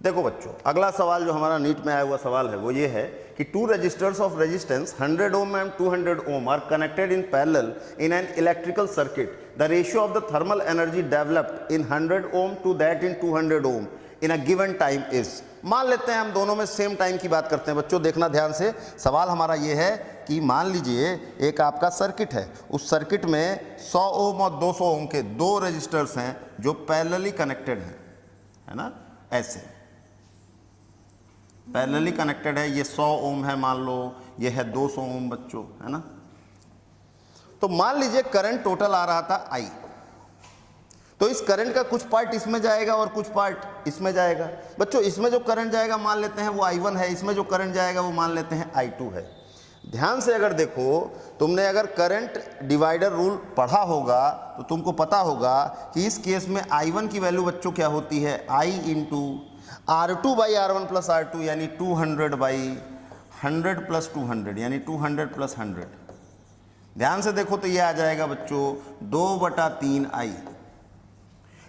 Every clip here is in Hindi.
देखो बच्चों, अगला सवाल जो हमारा नीट में आया हुआ सवाल है वो ये है कि two resistors of resistance 100 ohm and 200 ohm are connected in parallel in an electrical circuit. The ratio of the thermal energy developed in 100 ohm to that in 200 ohm in a given time is. मान लेते हैं हम दोनों में सेम टाइम की बात करते हैं। बच्चों देखना ध्यान से, सवाल हमारा ये है कि मान लीजिए एक आपका सर्किट है, उस सर्किट में 100 ओम और 200 ओम के दो रजिस्टर्स हैं जो पैरेलली कनेक्टेड हैं, है ना, ऐसे पैरेलली कनेक्टेड है। ये 100 ओम है मान लो, ये है 200 ओम बच्चों, है ना। तो मान लीजिए करंट टोटल आ रहा था I, तो इस करंट का कुछ पार्ट इसमें जाएगा और कुछ पार्ट इसमें जाएगा। बच्चों इसमें जो करंट जाएगा मान लेते हैं वो I1 है, इसमें जो करंट जाएगा वो मान लेते हैं I2 है। ध्यान से अगर देखो, तुमने अगर करंट डिवाइडर रूल पढ़ा होगा तो तुमको पता होगा कि इस केस में I1 की वैल्यू बच्चों क्या होती है, I into R2 by R1 plus R2 यानी 200 बाई 100 प्लस 200 यानी 200 प्लस 100। ध्यान से देखो तो ये आ जाएगा बच्चों 2/3I।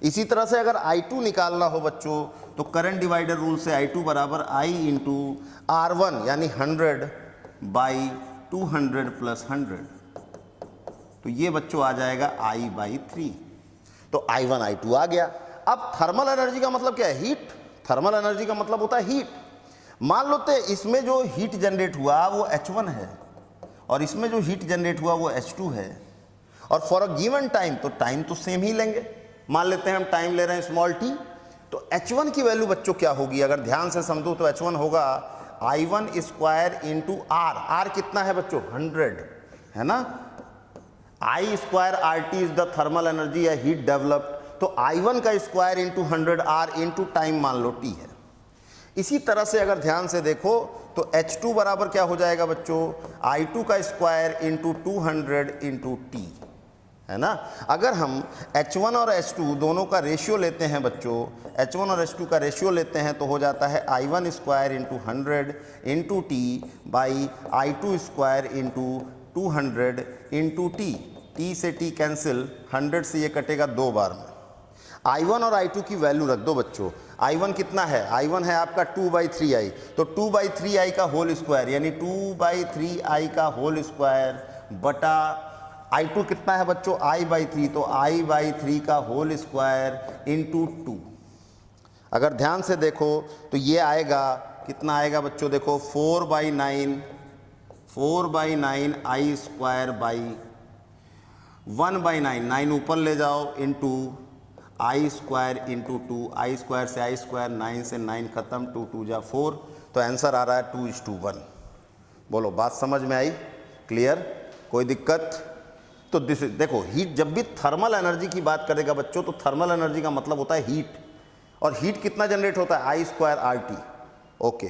इसी तरह से अगर I2 निकालना हो बच्चों तो करंट डिवाइडर रूल से I2 बराबर I इंटू R1 यानी 100 बाई 200 प्लस 100। तो ये बच्चों आ जाएगा I/3। तो I1 I2 आ गया। अब थर्मल एनर्जी का मतलब क्या है, हीट। थर्मल एनर्जी का मतलब होता है हीट। मान लो तो इसमें जो हीट जनरेट हुआ वो H1 है और इसमें जो हीट जनरेट हुआ वो H2 है, और फॉर अ गिवन टाइम, तो टाइम तो सेम ही लेंगे। मान लेते हैं हम टाइम ले रहे हैं स्मॉल t, तो H1 की वैल्यू बच्चों क्या होगी, अगर ध्यान से समझो तो H1 होगा I1 स्क्वायर इंटू R कितना है बच्चों 100, है ना। I square RT is the thermal energy या हीट डेवलप्ड, तो I1 का square into 100 R into time मान लो t है। इसी तरह से अगर ध्यान से देखो तो H2 बराबर क्या हो जाएगा बच्चों, I2 का स्क्वायर इंटू 200 इंटू t, है ना। अगर हम H1 और H2 दोनों का रेशियो लेते हैं बच्चों, H1 और H2 का रेशियो लेते हैं तो हो जाता है I1 square into 100 into T by I2 square into 200 into T. T से टी कैंसिल, 100 से ये कटेगा 2 बार में। I1 और I2 की वैल्यू रख दो बच्चों। I1 कितना है, I1 है आपका 2/3I, तो 2/3I का होल स्क्वायर यानी 2/3I का होल स्क्वायर बटा I2 कितना है बच्चों, I/3, तो I/3 का होल स्क्वायर इंटू 2। अगर ध्यान से देखो तो ये आएगा, कितना आएगा बच्चों, देखो 4/9 I स्क्वायर बाई 1/9, 9 ऊपर ले जाओ into I square into 2, I square से I स्क्वायर, 9 से 9 खत्म, 2 2 जा 4, तो आंसर आ रहा है 2:1। बोलो बात समझ में आई, क्लियर, कोई दिक्कत। तो देखो हीट, जब भी थर्मल एनर्जी की बात करेगा बच्चों तो थर्मल एनर्जी का मतलब होता है हीट, और हीट कितना जनरेट होता है I स्क्वायर RT। ओके।